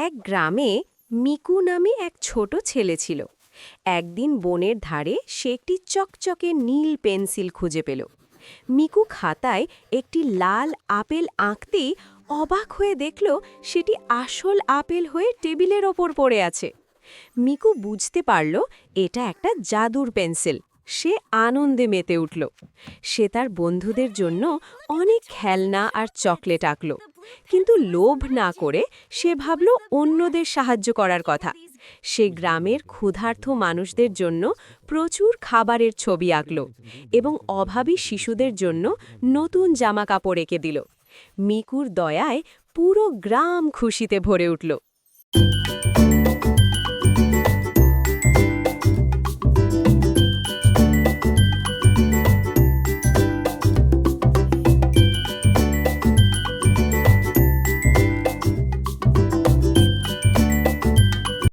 এক গ্রামে মিকু নামে এক ছোট ছেলে ছিল। একদিন বনের ধারে সে একটি চকচকে নীল পেন্সিল খুঁজে পেল। মিকু খাতায় একটি লাল আপেল আঁকতেই অবাক হয়ে দেখল সেটি আসল আপেল হয়ে টেবিলের ওপর পড়ে আছে। মিকু বুঝতে পারল এটা একটা জাদুর পেন্সিল। সে আনন্দে মেতে উঠল। সে তার বন্ধুদের জন্য অনেক খেলনা আর চকলেট আঁকল, কিন্তু লোভ না করে সে ভাবল অন্যদের সাহায্য করার কথা। সে গ্রামের ক্ষুধার্ত মানুষদের জন্য প্রচুর খাবারের ছবি আঁকল এবং অভাবী শিশুদের জন্য নতুন জামা কাপড় এঁকে দিল। মিকুর দয়ায় পুরো গ্রাম খুশিতে ভরে উঠল।